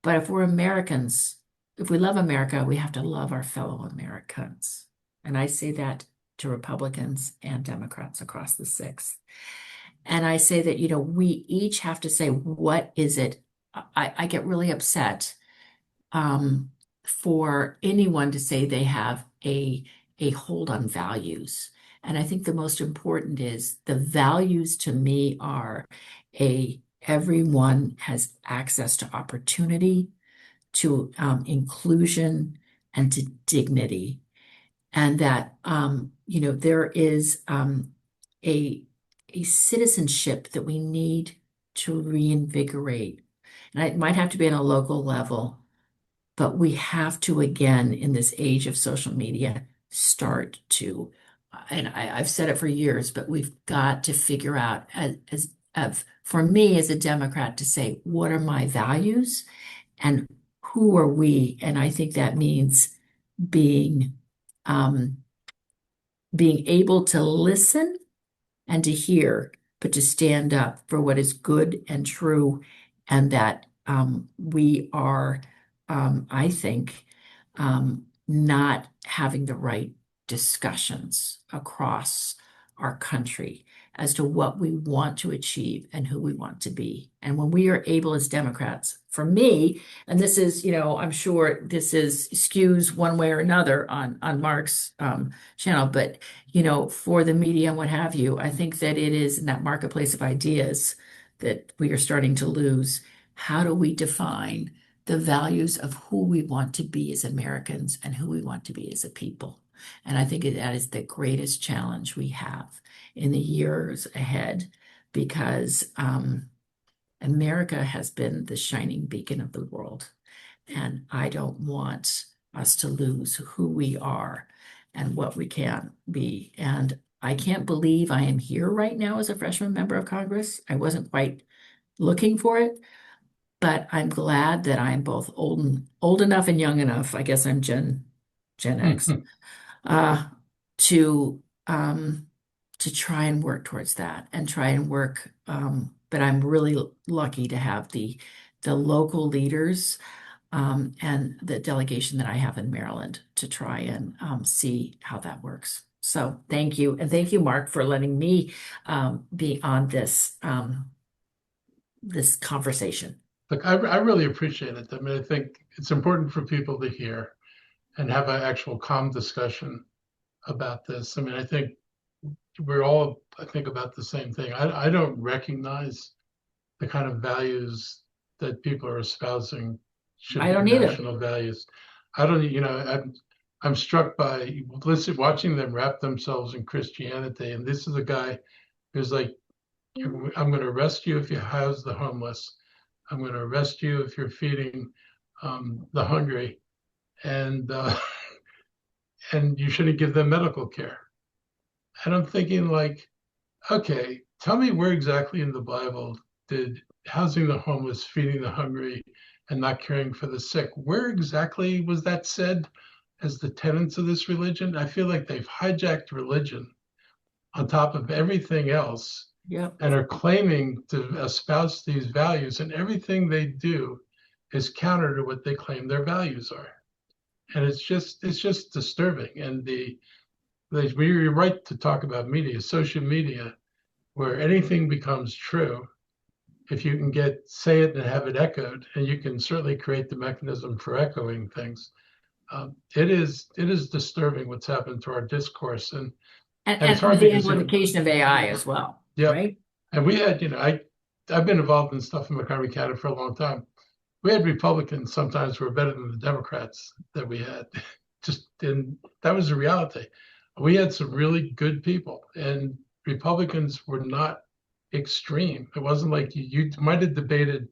But if we're Americans, if we love America, we have to love our fellow Americans. And I say that to Republicans and Democrats across the six. And I say that, we each have to say, what is it? I get really upset for anyone to say they have a hold on values. And I think the most important is the values to me are everyone has access to opportunity, to inclusion, and to dignity. And that, there is a citizenship that we need to reinvigorate. And it might have to be on a local level, but we have to, again, in this age of social media, start to, and I've said it for years, but we've got to figure out, for me as a Democrat, to say, what are my values and who are we? And I think that means being able to listen and to hear, but to stand up for what is good and true, and that we are, I think, not having the right discussions across our country as to what we want to achieve and who we want to be. And when we are able as Democrats, for me, and this is, I'm sure this is skews one way or another on Mark's channel, but, for the media and what have you, I think that it is in that marketplace of ideas that we are starting to lose. How do we define the values of who we want to be as Americans and who we want to be as a people? And I think that is the greatest challenge we have in the years ahead, because America has been the shining beacon of the world. And I don't want us to lose who we are and what we can be. And I can't believe I am here right now as a freshman member of Congress. I wasn't quite looking for it, but I'm glad that I'm both old enough and young enough. I guess I'm Gen X. To try and work towards that and try and work. But I'm really lucky to have the local leaders and the delegation that I have in Maryland to try and see how that works. So thank you. And thank you, Mark, for letting me be on this conversation. look, I really appreciate it. I mean, I think it's important for people to hear and have an actual calm discussion about this. I mean, I think we're all, I think, about the same thing. I don't recognize the kind of values that people are espousing should I be don't either. national values. I don't, I'm struck by watching them wrap themselves in Christianity. And this is a guy who's like, I'm going to arrest you if you house the homeless. I'm going to arrest you if you're feeding the hungry, and and you shouldn't give them medical care. And I'm thinking, like, okay, tell me where exactly in the Bible did housing the homeless, feeding the hungry, and not caring for the sick, where exactly was that said as the tenets of this religion? I feel like they've hijacked religion on top of everything else Yep. and are claiming to espouse these values, and everything they do is counter to what they claim their values are. And it's just disturbing. And you're right to talk about media, social media, where anything becomes true if you can say it and have it echoed, and you can certainly create the mechanism for echoing things. It is disturbing what's happened to our discourse, and it's And hard the because amplification of AI as well, yeah, right? and we had I've been involved in stuff in Montgomery County for a long time. We had Republicans sometimes who were better than the Democrats that we had. And that was the reality. We had some really good people, and Republicans were not extreme. It wasn't like you might have debated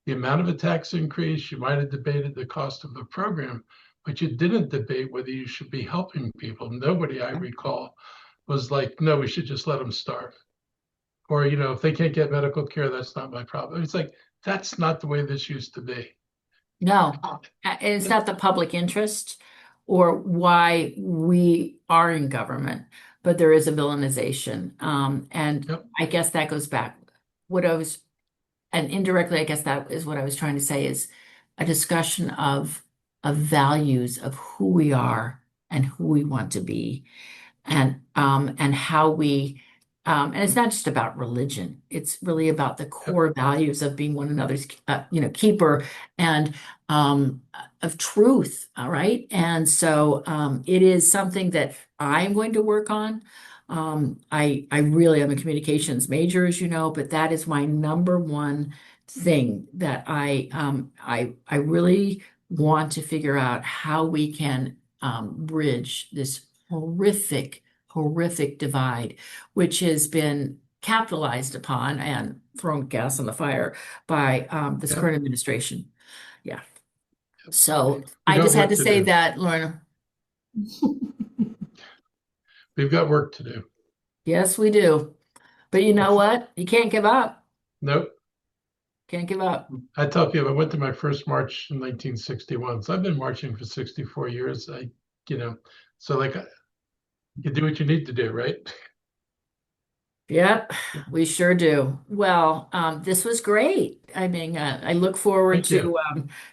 the amount of a tax increase, you might have debated the cost of the program, but you didn't debate whether you should be helping people. Nobody, I recall, was like, no, we should just let them starve. Or, if they can't get medical care, that's not my problem. It's like, that's not the way this used to be. No, it's not the public interest or why we are in government, but there is a villainization. And Yep. I guess that goes back. And indirectly, I guess that is what I was trying to say is a discussion of values of who we are and who we want to be and how we and it's not just about religion. It's really about the core values of being one another's keeper and of truth. All right. And so it is something that I'm going to work on. I really am a communications major, as you know, but that is my number one thing that I really want to figure out how we can bridge this horrific divide, which has been capitalized upon and thrown gas on the fire by this Yep. current administration. Yeah. So We've I got just had work to to say do. that, Lorna. We've got work to do. Yes, we do. But you know what? You can't give up. Nope. Can't give up. I tell people I went to my first march in 1961. So I've been marching for 64 years. So like you do what you need to do, right? Yep, we sure do. Well, this was great. I mean, I look forward Thank you.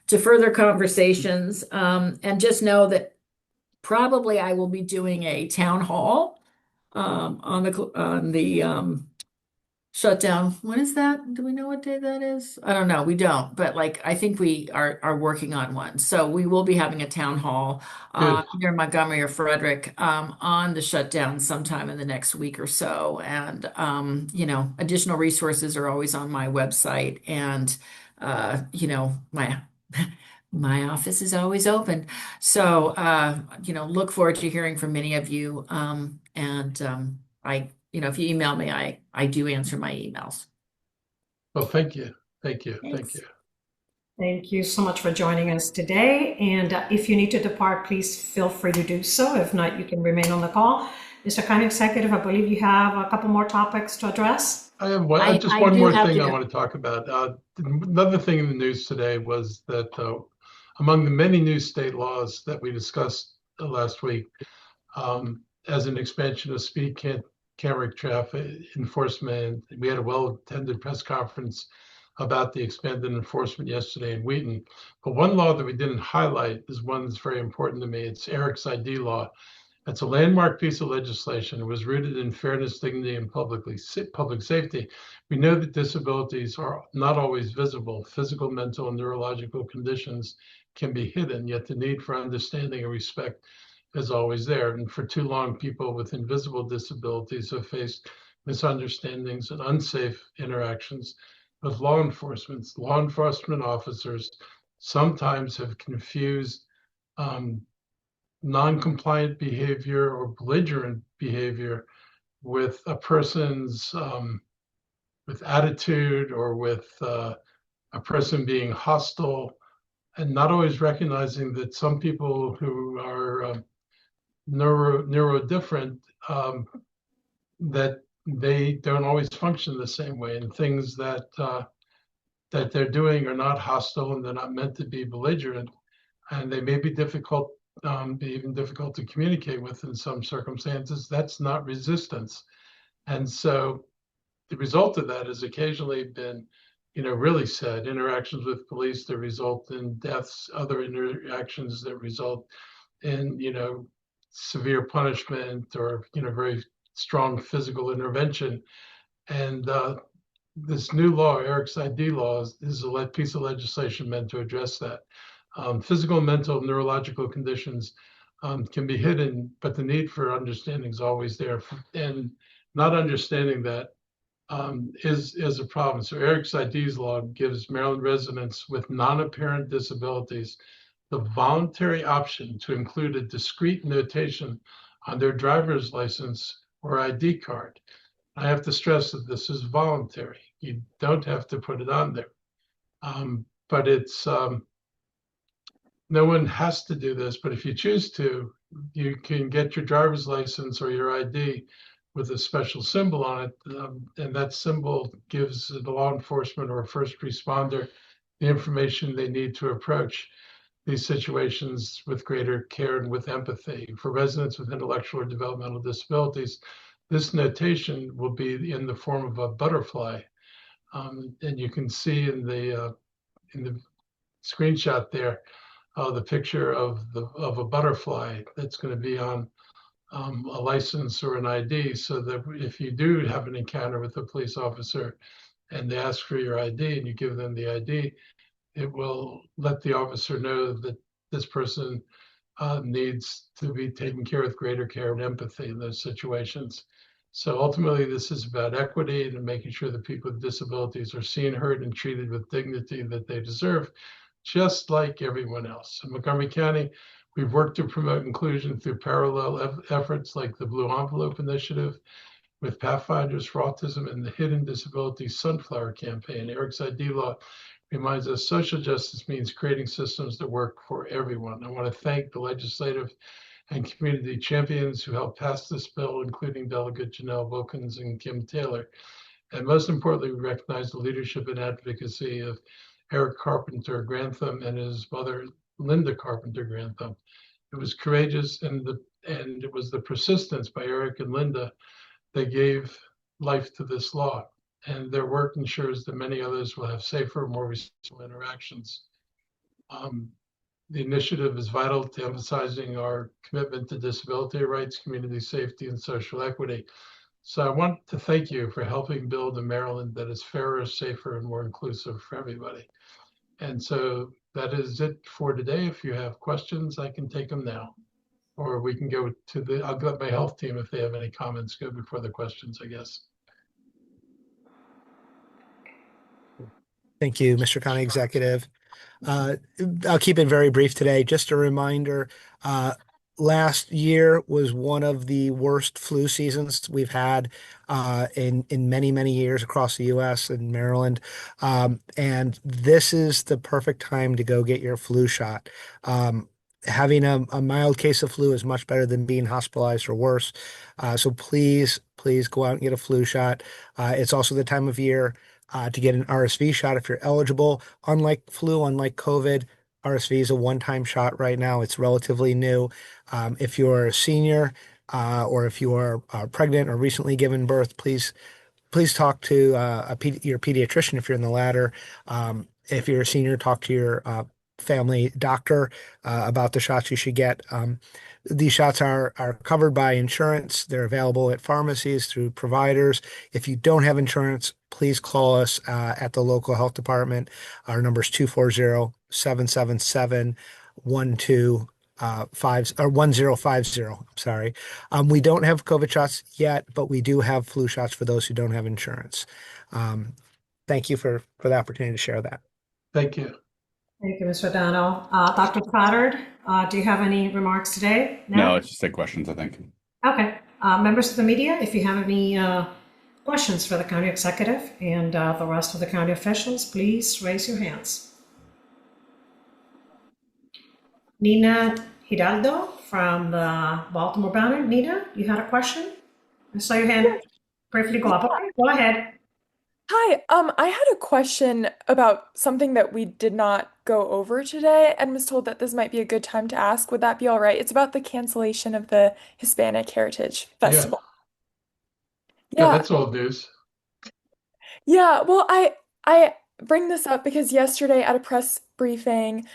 to further conversations. And just know that probably I will be doing a town hall on the shutdown. When is that? Do we know what day that is? I don't know. We don't, but like I think we are working on one. So we will be having a town hall Good. either Montgomery or Frederick on the shutdown sometime in the next week or so. And additional resources are always on my website, and my my office is always open. So look forward to hearing from many of you. If you email me, I do answer my emails. Well, thank you. Thank you. Thanks. Thank you. Thank you so much for joining us today. And if you need to depart, please feel free to do so. If not, you can remain on the call. Mr. County Executive, I believe you have a couple more topics to address. I have just I one do more have thing to I go. want to talk about. Another thing in the news today was that among the many new state laws that we discussed last week, as an expansion of speed camera traffic enforcement, we had a well-attended press conference about the expanded enforcement yesterday in Wheaton. But one law that we didn't highlight is one that's very important to me. It's Eric's ID law. It's a landmark piece of legislation. It was rooted in fairness, dignity, and public safety. We know that disabilities are not always visible. Physical, mental, and neurological conditions can be hidden, yet the need for understanding and respect is always there. And for too long, people with invisible disabilities have faced misunderstandings and unsafe interactions with law enforcement. Law enforcement officers sometimes have confused non-compliant behavior or belligerent behavior with a person's with attitude or with a person being hostile, and not always recognizing that some people who are neuro different, that they don't always function the same way, and things that that they're doing are not hostile and they're not meant to be belligerent, and they may be difficult, be even difficult to communicate with in some circumstances. That's not resistance. And so the result of that has occasionally been, really sad interactions with police that result in deaths, other interactions that result in, severe punishment or, very strong physical intervention. And this new law, Eric's ID law, is a piece of legislation meant to address that. Physical, mental, neurological conditions can be hidden, but the need for understanding is always there. And not understanding that is a problem. So Eric's IDs law gives Maryland residents with non-apparent disabilities the voluntary option to include a discrete notation on their driver's license or ID card. I have to stress that this is voluntary. You don't have to put it on there. But it's no one has to do this, but if you choose to, you can get your driver's license or your ID with a special symbol on it, and that symbol gives the law enforcement or a first responder the information they need to approach these situations with greater care and with empathy. For residents with intellectual or developmental disabilities, this notation will be in the form of a butterfly, and you can see in the screenshot there the picture of a butterfly that's going to be on a license or an ID, so that if you do have an encounter with a police officer and they ask for your ID and you give them the ID, it will let the officer know that this person needs to be taken care with greater care and empathy in those situations. So ultimately, this is about equity and making sure that people with disabilities are seen, heard, and treated with dignity that they deserve, just like everyone else. In Montgomery County, we've worked to promote inclusion through parallel efforts like the Blue Envelope Initiative with Pathfinders for Autism and the Hidden Disabilities Sunflower Campaign. Eric's ID law reminds us social justice means creating systems that work for everyone. I want to thank the legislative and community champions who helped pass this bill, including Delegate Janelle Wilkins and Kim Taylor. And most importantly, we recognize the leadership and advocacy of Eric Carpenter Grantham and his mother, Linda Carpenter Grantham. It was courageous, and it was the persistence by Eric and Linda that gave life to this law. And their work ensures that many others will have safer, more respectful interactions. The initiative is vital to emphasizing our commitment to disability rights, community safety, and social equity. So I want to thank you for helping build a Maryland that is fairer, safer, and more inclusive for everybody. And so that is it for today. If you have questions, I can take them now. Or we can go to I'll let my health team, if they have any comments, go before the questions, I guess. Thank you, Mr. County Executive. I'll keep it very brief today. Just a reminder, last year was one of the worst flu seasons we've had in many, many years across the U.S. and Maryland. And this is the perfect time to go get your flu shot. Having a mild case of flu is much better than being hospitalized or worse. So please go out and get a flu shot. It's also the time of year to get an RSV shot if you're eligible. Unlike flu, unlike COVID, RSV is a one-time shot right now. It's relatively new. If you're a senior or if you are pregnant or recently given birth, please talk to your pediatrician if you're in the latter. If you're a senior, talk to your family doctor about the shots you should get. These shots are covered by insurance. They're available at pharmacies through providers. If you don't have insurance, please call us at the local health department. Our number is 1050. Sorry. We don't have COVID shots yet, but we do have flu shots for those who don't have insurance. Thank you for the opportunity to share that. Thank you. Thank you, Mr. O'Donnell. Dr. Stoddard, do you have any remarks today? No, it's just take questions, I think. Okay. Members of the media, if you have any questions for the county executive and the rest of the county officials, please raise your hands. Nina Hidalgo from the Baltimore Banner. Nina, you had a question? I saw your hand briefly go up. Okay, go ahead. Hi, I had a question about something that we did not go over today and was told that this might be a good time to ask. Would that be all right? It's about the cancellation of the Hispanic Heritage Festival. Yeah, that's old news. Yeah, well, I bring this up because yesterday at a press briefing,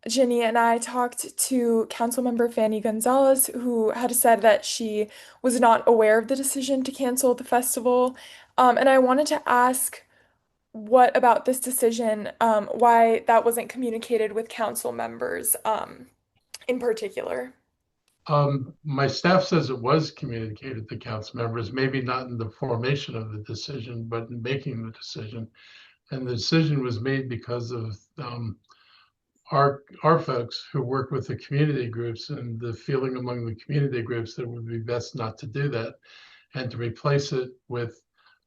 Ginny and I talked to Councilmember Fanny Gonzalez, who had said that she was not aware of the decision to cancel the festival. And I wanted to ask what about this decision, why that wasn't communicated with council members in particular. My staff says it was communicated to council members, maybe not in the formation of the decision, but in making the decision. And the decision was made because of our folks who work with the community groups and the feeling among the community groups that it would be best not to do that and to replace it with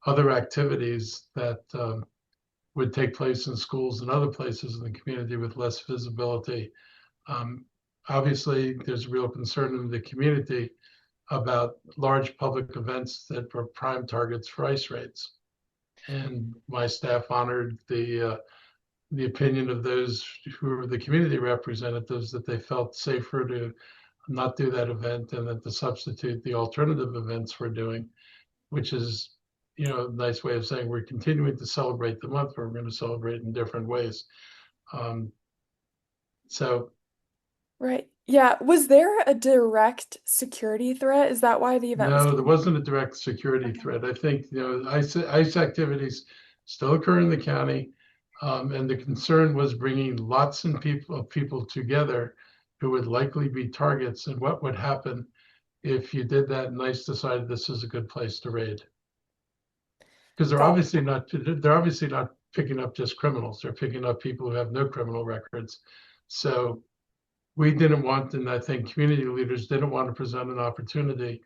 other activities that would take place in schools and other places in the community with less visibility. Obviously, there's a real concern in the community about large public events that were prime targets for ICE raids. And my staff honored the opinion of those who were the community representatives that they felt safer to not do that event and then to substitute the alternative events we're doing, which is, you know, a nice way of saying we're continuing to celebrate the month, but we're going to celebrate in different ways. Right. Yeah. Was there a direct security threat? Is that why the event was No, there canceled? wasn't a direct security threat. I think, you know, ICE activities still occur in the county. And the concern was bringing lots of people together who would likely be targets, and what would happen if you did that and ICE decided this is a good place to raid. Because they're obviously not picking up just criminals. They're picking up people who have no criminal records. So we didn't want, and I think community leaders didn't want to present an opportunity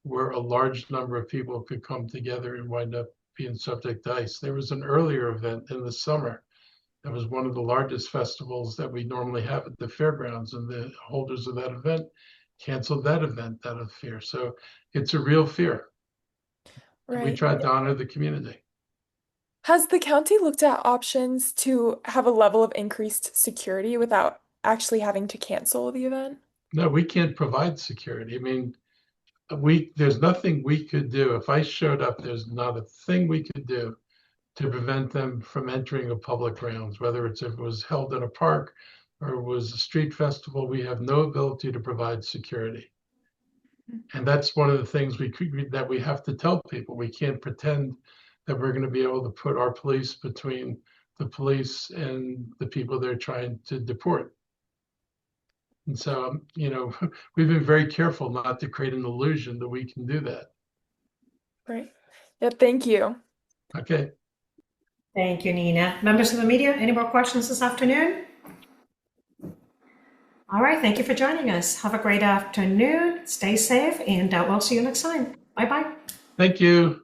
where a large number of people could come together and wind up being subject to ICE. There was an earlier event in the summer that was one of the largest festivals that we normally have at the fairgrounds, and the holders of that event canceled that event out of fear. So it's a real fear. Right. We tried to honor the community. Has the county looked at options to have a level of increased security without actually having to cancel the event? No, we can't provide security. I mean, there's nothing we could do. If I showed up, there's not a thing we could do to prevent them from entering a public grounds, whether if it was held in a park or it was a street festival. We have no ability to provide security. And that's one of the things that we have to tell people. We can't pretend that we're going to be able to put our police between the police and the people they're trying to deport. And so, you know, we've been very careful not to create an illusion that we can do that. Right. Yeah, thank you. Okay. Thank you, Nina. Members of the media, any more questions this afternoon? All right, thank you for joining us. Have a great afternoon. Stay safe, and we'll see you next time. Bye-bye. Thank you.